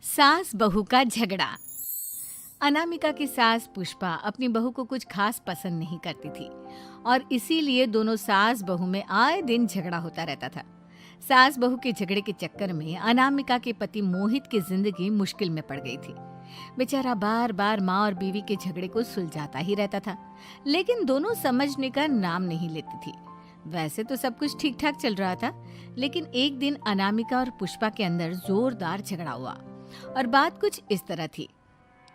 सास बहू का झगड़ा। अनामिका की सास पुष्पा अपनी बहू को कुछ खास पसंद नहीं करती थी और इसीलिए दोनों सास बहू में आए दिन झगड़ा होता रहता था। सास बहू के झगड़े के चक्कर में अनामिका के पति मोहित की जिंदगी मुश्किल में पड़ गई थी। बेचारा बार बार माँ और बीवी के झगड़े को सुलझाता ही रहता था, लेकिन दोनों समझने का नाम नहीं लेती थी। वैसे तो सब कुछ ठीक ठाक चल रहा था, लेकिन एक दिन अनामिका और पुष्पा के अंदर जोरदार झगड़ा हुआ और बात कुछ इस तरह थी।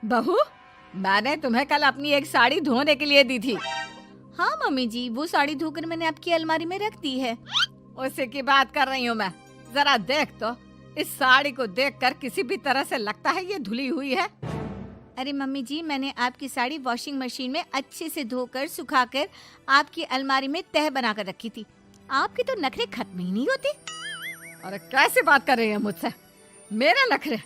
बहू, मैंने तुम्हें कल अपनी एक साड़ी धोने के लिए दी थी। हाँ मम्मी जी, वो साड़ी धोकर मैंने आपकी अलमारी में रख दी है। उसी की बात कर रही हूँ मैं। जरा देख तो, इस साड़ी को देखकर किसी भी तरह से लगता है ये धुली हुई है। अरे मम्मी जी, मैंने आपकी साड़ी वॉशिंग मशीन में अच्छे से धोकर सुखाकर आपकी अलमारी में तह बनाकर रखी थी। आपके तो नखरे खत्म ही नहीं होते। अरे कैसे बात कर रही है मुझसे? मेरे नखरे?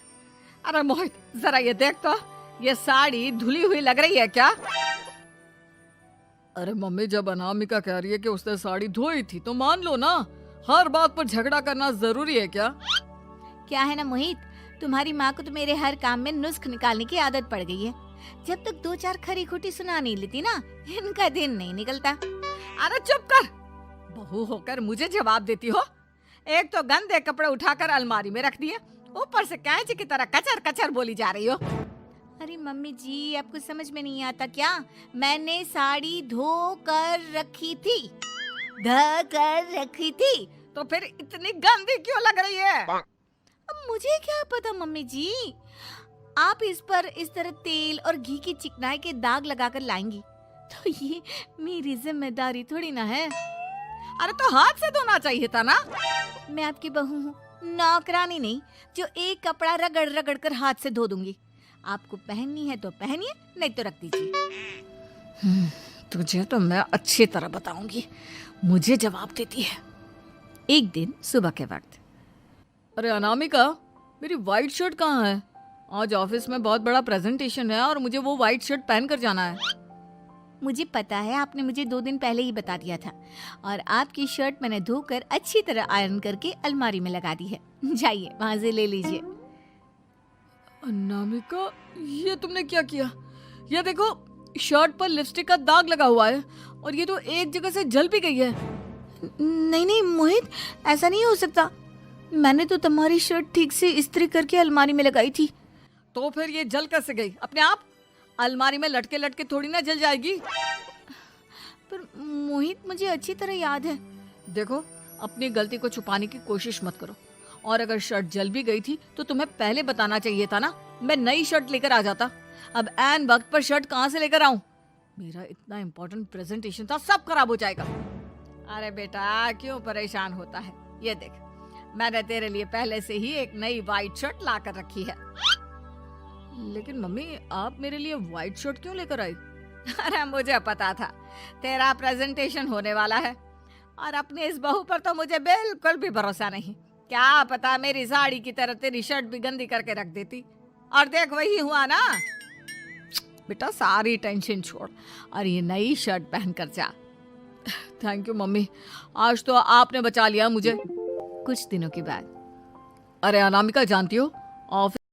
अरे मोहित, जरा ये देख तो, ये साड़ी धुली हुई लग रही है क्या? अरे मम्मी, जब अनामिका कह रही है कि उसने साड़ी धोई थी तो मान लो ना। हर बात पर झगड़ा करना जरूरी है क्या? क्या है ना मोहित, तुम्हारी माँ को तो मेरे हर काम में नुस्ख निकालने की आदत पड़ गई है। जब तक दो चार खरी खोटी सुना नहीं लेती ना, इनका दिन नहीं निकलता। अरे चुप कर, बहू होकर मुझे जवाब देती हो। एक तो गंदे कपड़े उठाकर अलमारी में रख दिए, ऊपर से कैंची की तरह कचर कचर बोली जा रही हो। अरे मम्मी जी, आपको समझ में नहीं आता क्या? मैंने साड़ी धो कर रखी थी, धो कर रखी थी। तो फिर इतनी गंदी क्यों लग रही है? अब मुझे क्या पता मम्मी जी, आप इस पर इस तरह तेल और घी की चिकनाई के दाग लगाकर लाएंगी तो ये मेरी जिम्मेदारी थोड़ी ना है। अरे तो हाथ से धोना चाहिए था ना। मैं आपकी बहू हूँ, नौकरानी नहीं जो एक कपड़ा रगड़ रगड़ कर हाथ से धो दूंगी। आपको पहननी है तो पहनिए, नहीं तो रख दीजिए। तुझे तो मैं अच्छी तरह बताऊंगी, मुझे जवाब देती है। एक दिन सुबह के वक्त, अरे अनामिका, मेरी व्हाइट शर्ट कहाँ है? आज ऑफिस में बहुत बड़ा प्रेजेंटेशन है और मुझे वो व्हाइट शर्ट पहन कर जाना है। मुझे पता है, आपने मुझे 2 दिन पहले ही बता दिया था और आपकी शर्ट मैंने धोकर अच्छी तरह आयरन करके अलमारी में लगा दी है। जाइए वहां से ले लीजिए। अनामिका, ये तुमने क्या किया? ये देखो, शर्ट पर लिपस्टिक का दाग लगा हुआ है और ये तो एक जगह से जल भी गई है। नहीं नहीं मोहित, ऐसा नहीं हो सकता। मैंने तो तुम्हारी शर्ट ठीक से इस्त्री करके अलमारी में लगाई थी। तो फिर ये जल कैसे गई अपने आप? अलमारी में लटके लटके थोड़ी ना जल जाएगी। पर मोहित, मुझे अच्छी तरह याद है। देखो, अपनी गलती को छुपाने की कोशिश मत करो। और अगर शर्ट जल भी गई थी तो तुम्हें पहले बताना चाहिए था ना। मैं नई शर्ट लेकर आ जाता। अब ऐन वक्त पर शर्ट कहाँ से लेकर आऊं? मेरा इतना इम्पोर्टेंट प्रेजेंटेशन था, सब खराब हो जाएगा। अरे बेटा, क्यों परेशान होता है? ये देख, मैंने तेरे लिए पहले से ही एक नई व्हाइट शर्ट ला कर रखी है। लेकिन मम्मी, आप मेरे लिए व्हाइट शर्ट क्यों लेकर आई? अरे मुझे पता था तेरा प्रेजेंटेशन होने वाला है और अपनी इस बहू पर तो मुझे बिल्कुल भी भरोसा नहीं। क्या पता मेरी साड़ी की तरह तेरी शर्ट भी गंदी करके रख देती। और देख, वही हुआ ना। बेटा, सारी टेंशन छोड़ और ये नई शर्ट पहन कर जा। थैंक यू मम्मी, आज तो आपने बचा लिया मुझे। कुछ दिनों के बाद, अरे अनामिका, जानती हो, ऑफिस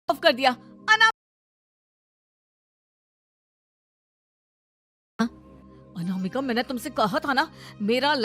ऑफ कर दिया। अनामिका, मैंने तुमसे कहा था ना, मेरा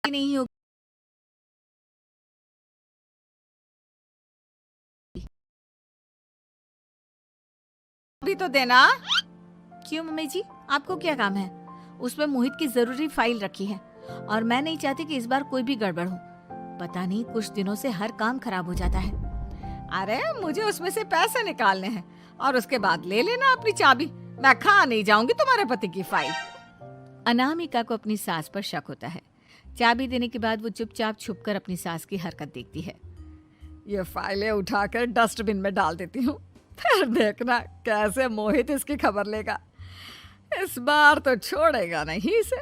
नहीं होगी। अभी तो देना। क्यों मम्मी जी, आपको क्या काम है? उसमें मोहित की जरूरी फाइल रखी है और मैं नहीं चाहती कि इस बार कोई भी गड़बड़ हो। पता नहीं कुछ दिनों से हर काम खराब हो जाता है। अरे मुझे उसमें से पैसे निकालने हैं और उसके बाद ले लेना अपनी चाबी। मैं खा नहीं जाऊंगी तुम्हारे पति की फाइल। अनामिका को अपनी सास पर शक होता है। चाबी देने के बाद वो चुपचाप छुपकर अपनी सास की हरकत देखती है। ये फाइलें उठाकर डस्टबिन में डाल देती हूँ, फिर देखना कैसे मोहित इसकी खबर लेगा। इस बार तो छोड़ेगा नहीं इसे।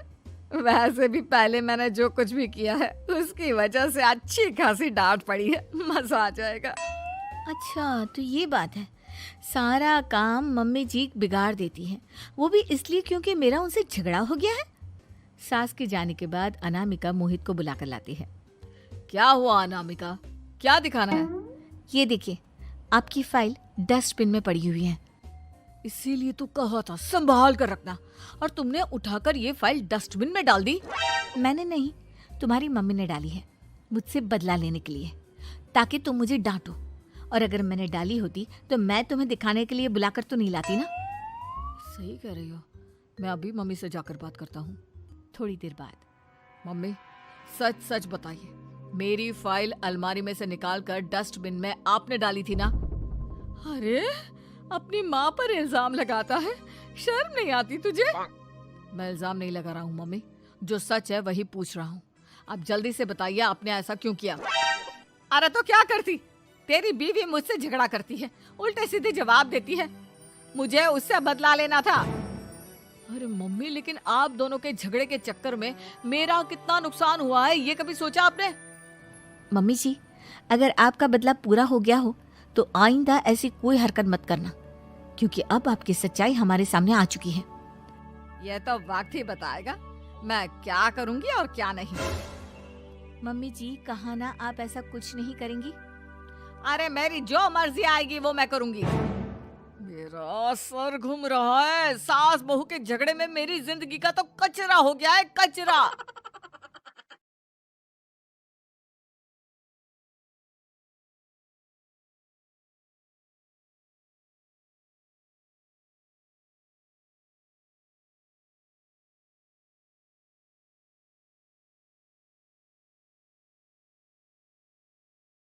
वैसे भी पहले मैंने जो कुछ भी किया है उसकी वजह से अच्छी खासी डांट पड़ी है। मजा आ जाएगा। अच्छा, तो ये बात है। सारा काम मम्मी जी बिगाड़ देती हैं, वो भी इसलिए क्योंकि मेरा उनसे झगड़ा हो गया है। सास के जाने के बाद अनामिका मोहित को बुलाकर लाती है। क्या हुआ अनामिका, क्या दिखाना है? ये देखिए, आपकी फाइल डस्टबिन में पड़ी हुई है। इसीलिए तो कहा था संभाल कर रखना, और तुमने उठाकर ये फाइल डस्टबिन में डाल दी। मैंने नहीं, तुम्हारी मम्मी ने डाली है, मुझसे बदला लेने के लिए, ताकि तुम मुझे डांटो। और अगर मैंने डाली होती तो मैं तुम्हें दिखाने के लिए बुलाकर तो नहीं लाती ना। सही कह रही हो। मैं अभी मम्मी से जाकर बात करता हूँ। थोड़ी देर बाद। मम्मी, सच सच बताइए, मेरी फाइल अलमारी में से निकालकर डस्टबिन में आपने डाली थी ना? अरे, अपनी माँ पर इल्जाम लगाता है। शर्म नहीं आती तुझे? मैं इल्जाम नहीं लगा रहा हूँ मम्मी, जो सच है वही पूछ रहा हूँ। आप जल्दी से बताइए, आपने ऐसा क्यों किया? अरे तो क्या करती? तेरी बीवी मुझसे झगड़ा करती है, उल्टे सीधे जवाब देती है। मुझे उससे बदला लेना था। अरे मम्मी, लेकिन आप दोनों के झगड़े के चक्कर में मेरा कितना नुकसान हुआ है, ये कभी सोचा आपने? मम्मी जी, अगर आपका बदला पूरा हो गया हो तो आइंदा ऐसी कोई हरकत मत करना, क्योंकि अब आपकी सच्चाई हमारे सामने आ चुकी है। यह तो वक्त ही बताएगा मैं क्या करूंगी और क्या नहीं। मम्मी जी, कहा ना आप ऐसा कुछ नहीं करेंगी। अरे मेरी जो मर्जी आएगी वो मैं करूंगी। मेरा सर घूम रहा है। सास बहू के झगड़े में मेरी जिंदगी का तो कचरा हो गया है, कचरा।